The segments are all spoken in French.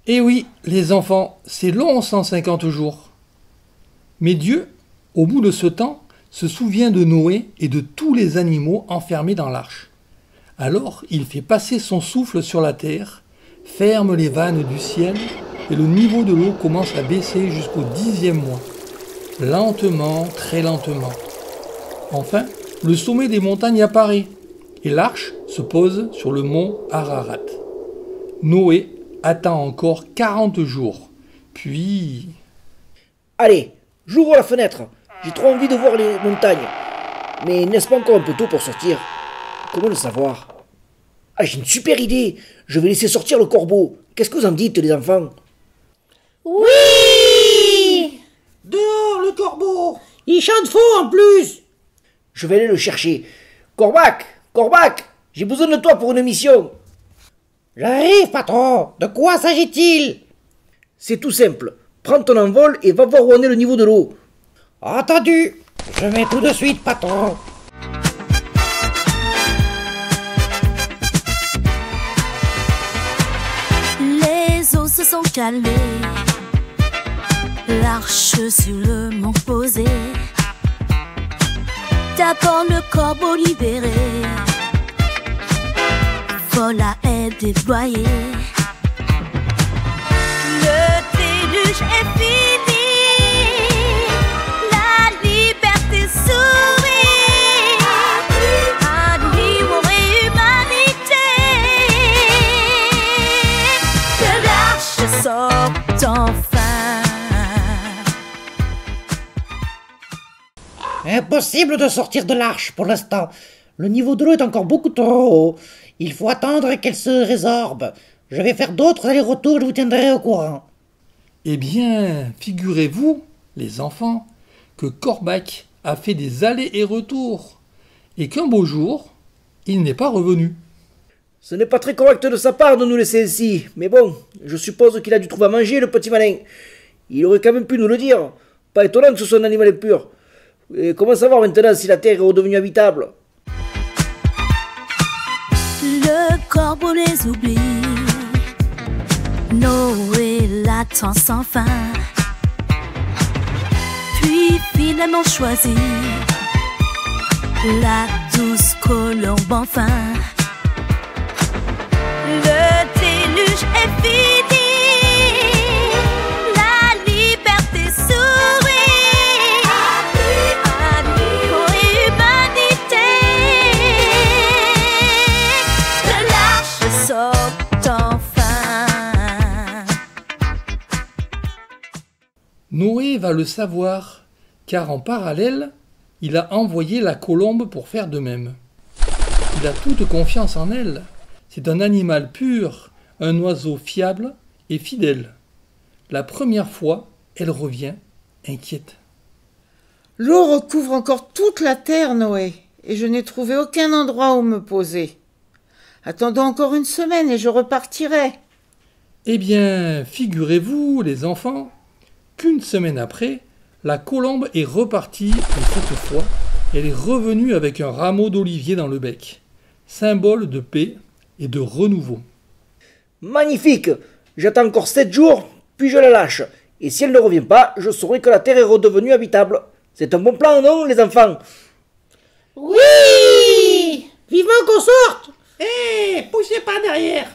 Eh oui, les enfants, c'est long 150 jours. Mais Dieu, au bout de ce temps, se souvient de Noé et de tous les animaux enfermés dans l'arche. Alors il fait passer son souffle sur la terre, ferme les vannes du ciel et le niveau de l'eau commence à baisser jusqu'au 10e mois. Lentement, très lentement. Enfin, le sommet des montagnes apparaît et l'arche se pose sur le mont Ararat. Noé attend encore 40 jours, puis... Allez, j'ouvre la fenêtre. J'ai trop envie de voir les montagnes. Mais n'est-ce pas encore un peu tôt pour sortir? Comment le savoir? Ah, j'ai une super idée. Je vais laisser sortir le corbeau. Qu'est-ce que vous en dites, les enfants? Oui! Dehors, le corbeau! Il chante faux en plus! Je vais aller le chercher. Corbac! Corbac! J'ai besoin de toi pour une mission. J'arrive, patron! De quoi s'agit-il? C'est tout simple. Prends ton envol et va voir où en est le niveau de l'eau. Entendu! Je vais tout de suite, patron! Les eaux se sont calmées, l'arche sur le mont posé. D'abord le corbeau libéré, vole à aide déployée. Le déluge est fini, la liberté sourit, animaux et humanité. Que l'arche sorte enfin. Impossible de sortir de l'arche pour l'instant. Le niveau de l'eau est encore beaucoup trop haut. Il faut attendre qu'elle se résorbe. Je vais faire d'autres allers-retours, je vous tiendrai au courant. Eh bien, figurez-vous, les enfants, que Corbac a fait des allers et retours, et qu'un beau jour, il n'est pas revenu. Ce n'est pas très correct de sa part de nous laisser ici. Mais bon, je suppose qu'il a dû trouver à manger, le petit malin. Il aurait quand même pu nous le dire. Pas étonnant que ce soit un animal impur. Et comment savoir maintenant si la terre est redevenue habitable? Le corbeau les oublie, Noé l'attend sans fin, puis finalement choisit la douce colombe enfin. Le déluge est fini, la liberté sourit, animaux et humanité. Que l'arche sorte enfin. Noé va le savoir, car en parallèle, il a envoyé la colombe pour faire de même. Il a toute confiance en elle. C'est un animal pur, un oiseau fiable et fidèle. La première fois, elle revient, inquiète. L'eau recouvre encore toute la terre, Noé, et je n'ai trouvé aucun endroit où me poser. Attendons encore une semaine et je repartirai. Eh bien, figurez-vous, les enfants, qu'une semaine après, la colombe est repartie, et cette fois, elle est revenue avec un rameau d'olivier dans le bec, symbole de paix et de renouveau. Magnifique! J'attends encore 7 jours, puis je la lâche. Et si elle ne revient pas, je saurai que la terre est redevenue habitable. C'est un bon plan, non, les enfants? Oui! Vivement qu'on sorte! Hé, poussez pas derrière!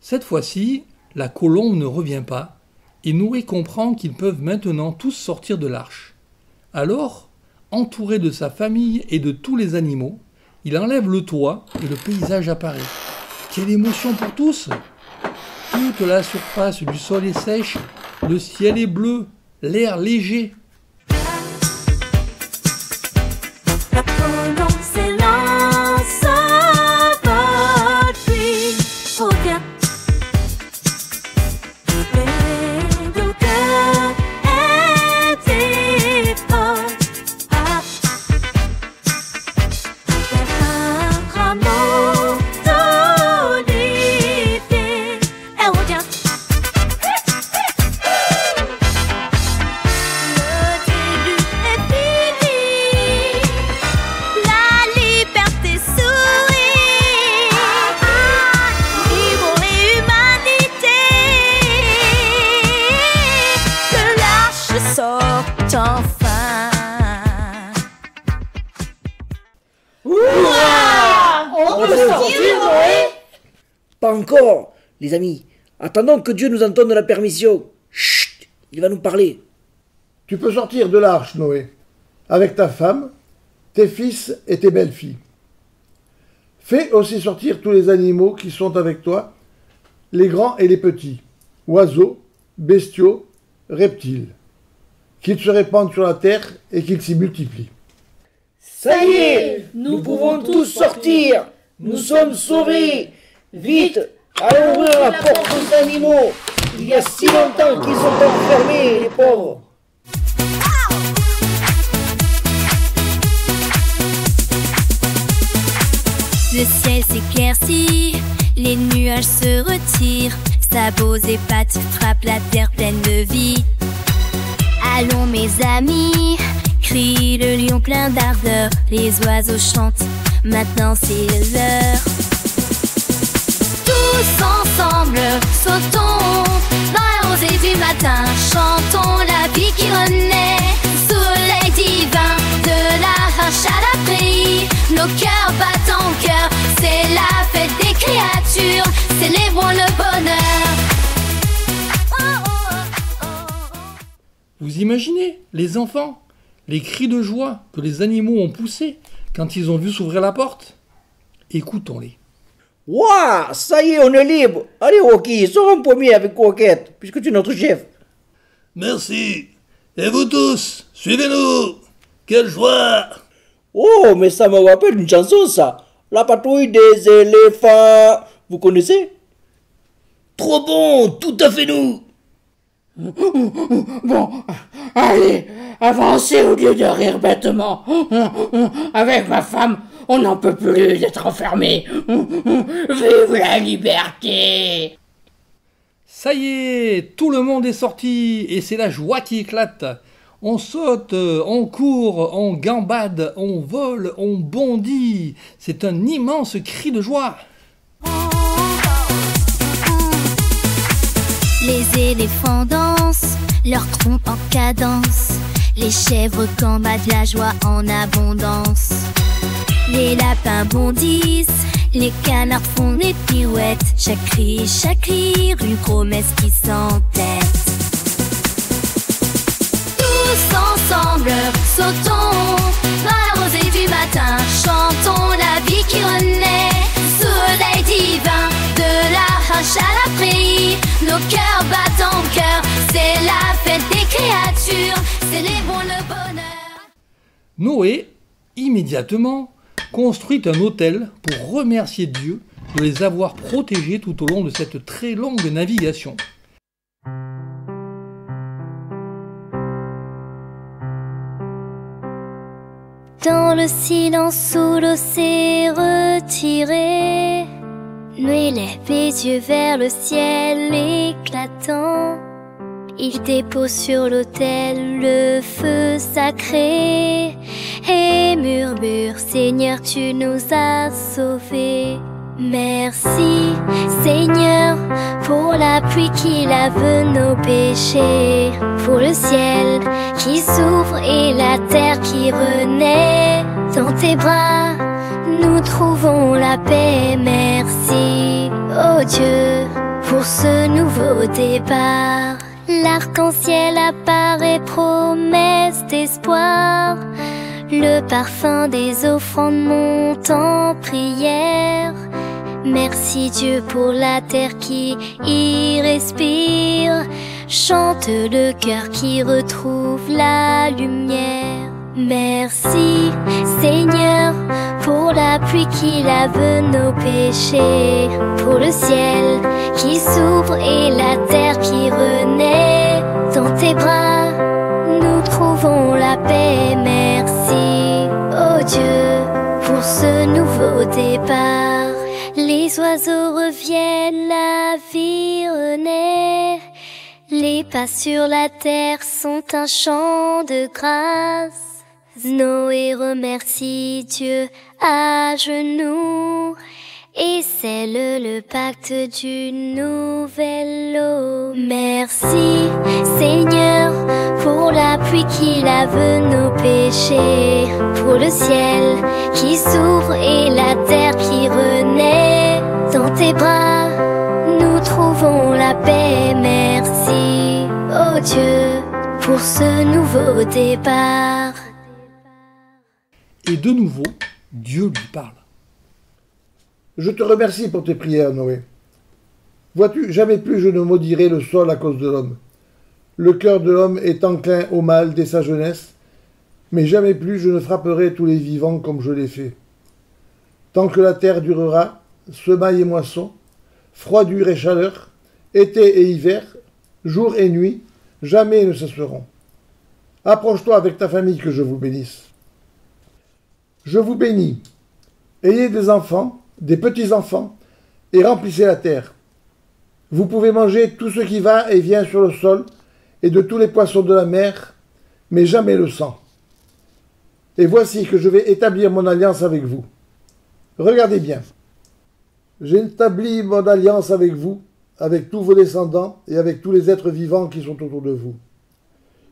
Cette fois-ci, la colombe ne revient pas, et Noé comprend qu'ils peuvent maintenant tous sortir de l'arche. Alors, entouré de sa famille et de tous les animaux, il enlève le toit et le paysage apparaît. Quelle émotion pour tous! Toute la surface du sol est sèche, le ciel est bleu, l'air léger. La colombe s'élance, s'envole, puis revient. Et le cœur est fort. Un rameau d'olivier, elle revient. Le déluge est fini, la sortir, Noé? Pas encore, les amis. Attendons que Dieu nous en donne la permission. Chut, il va nous parler. Tu peux sortir de l'arche, Noé, avec ta femme, tes fils et tes belles-filles. Fais aussi sortir tous les animaux qui sont avec toi, les grands et les petits, oiseaux, bestiaux, reptiles, qu'ils se répandent sur la terre et qu'ils s'y multiplient. Ça y est, nous pouvons tous sortir. Nous sommes sauvés. Vite, allons ouvrir la porte aux animaux. Il y a si longtemps qu'ils sont enfermés, les pauvres. Le ciel s'éclaircit, les nuages se retirent, sabots et pattes frappent la terre pleine de vie. Allons mes amis, crie le lion plein d'ardeur, les oiseaux chantent, maintenant c'est l'heure. Tous ensemble, sautons dans la rosée du matin, chantons la vie qui renaît, soleil divin de la hache à la prairie, nos cœurs battent en cœur, c'est la fête des créatures, célébrons le bonheur. Vous imaginez, les enfants, les cris de joie que les animaux ont poussés quand ils ont vu s'ouvrir la porte? Écoutons-les. Waouh, ça y est, on est libre. Allez, Rocky, sors un pommier avec Coquette, puisque tu es notre chef. Merci. Et vous tous, suivez-nous. Quelle joie! Oh, mais ça me rappelle une chanson, ça. La patrouille des éléphants. Vous connaissez? Trop bon, tout à fait nous. Bon, allez, avancez au lieu de rire bêtement. Avec ma femme, on n'en peut plus d'être enfermé. Vive la liberté! Ça y est, tout le monde est sorti et c'est la joie qui éclate. On saute, on court, on gambade, on vole, on bondit. C'est un immense cri de joie. Les éléphants dansent, leur trompe en cadence. Les chèvres gambadent la joie en abondance. Les lapins bondissent, les canards font des pirouettes. Chaque cri, une promesse qui s'entête. Tous ensemble, sautons dans la rosée du matin, chantons la vie qui renaît, soleil divin de la hache à la prairie, nos cœurs battent en cœur, c'est la fête des créatures, célébrons le bonheur. Noé, immédiatement, construit un autel pour remercier Dieu de les avoir protégés tout au long de cette très longue navigation. Dans le silence où l'eau s'est retirée, Noé lève les yeux vers le ciel éclatant. Il dépose sur l'autel le feu sacré et murmure, Seigneur, tu nous as sauvés. Merci, Seigneur, pour la pluie qui lave nos péchés, pour le ciel qui s'ouvre et la terre qui renaît. Dans tes bras, nous trouvons la paix. Merci, oh Dieu, pour ce nouveau départ. L'arc-en-ciel apparaît, promesse d'espoir. Le parfum des offrandes monte en prière. Merci Dieu pour la terre qui y respire. Chante le cœur qui retrouve la lumière. Merci Seigneur pour la pluie qui lave nos péchés, pour le ciel qui s'ouvre et la terre qui renaît. Dans tes bras, nous trouvons la paix. Merci, oh Dieu, pour ce nouveau départ. Les oiseaux reviennent, la vie renaît. Les pas sur la terre sont un chant de grâce. Noé remercie Dieu à genoux et scelle le pacte d'une nouvelle eau. Merci Seigneur pour la pluie qui lave nos péchés, pour le ciel qui s'ouvre et la terre qui renaît. ses bras, nous trouvons la paix. Merci, oh Dieu, pour ce nouveau départ. Et de nouveau, Dieu lui parle. Je te remercie pour tes prières, Noé. Vois-tu, jamais plus je ne maudirai le sol à cause de l'homme. Le cœur de l'homme est enclin au mal dès sa jeunesse, mais jamais plus je ne frapperai tous les vivants comme je l'ai fait. Tant que la terre durera, semailles et moissons, froidure et chaleur, été et hiver, jour et nuit, jamais ne cesseront. Approche-toi avec ta famille que je vous bénisse. Je vous bénis. Ayez des enfants, des petits-enfants, et remplissez la terre. Vous pouvez manger tout ce qui va et vient sur le sol, et de tous les poissons de la mer, mais jamais le sang. Et voici que je vais établir mon alliance avec vous. Regardez bien. J'établis mon alliance avec vous, avec tous vos descendants, et avec tous les êtres vivants qui sont autour de vous.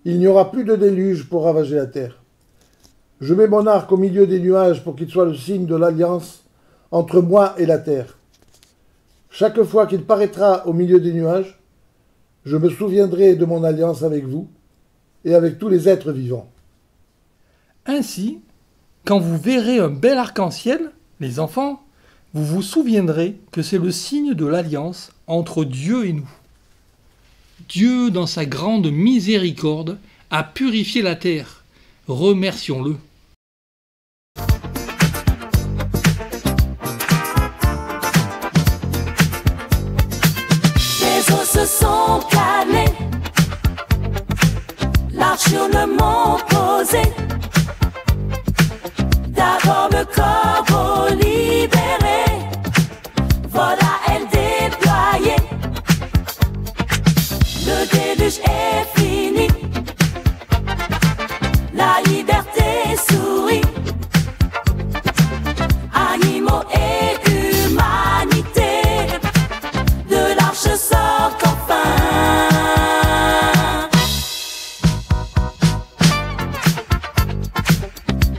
Il n'y aura plus de déluge pour ravager la terre. Je mets mon arc au milieu des nuages pour qu'il soit le signe de l'alliance entre moi et la terre. Chaque fois qu'il paraîtra au milieu des nuages, je me souviendrai de mon alliance avec vous et avec tous les êtres vivants. Ainsi, quand vous verrez un bel arc-en-ciel, les enfants, vous vous souviendrez que c'est le signe de l'alliance entre Dieu et nous. Dieu, dans sa grande miséricorde, a purifié la terre. Remercions-le. Les eaux se sont calmées, l'arche sur le mont posé. D'abord le corbeau libéré, voilà elle déployée. Le déluge est fini, la liberté sourit. Animaux et humanité, de l'arche sort enfin.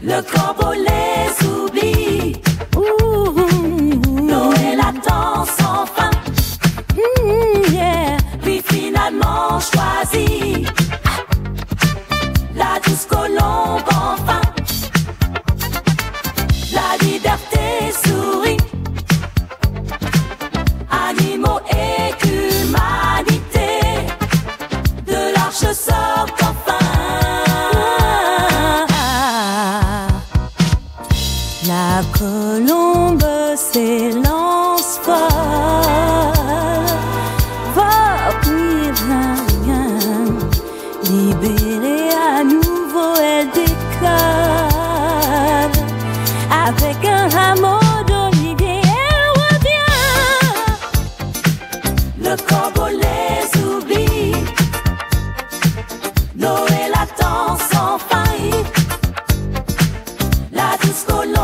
Le corbeau les oublie. Noël attend sans fin. Puis finalement choisit la douce colombe enfin. La liberté sourit. Animaux et humanité, de l'arche sort enfin. La colombe s'élance fort, va puis rien, libérée à nouveau elle décolle, avec un rameau d'olivier elle revient. Le corbeau les oublie, Noël attend sans fin, la douce colombe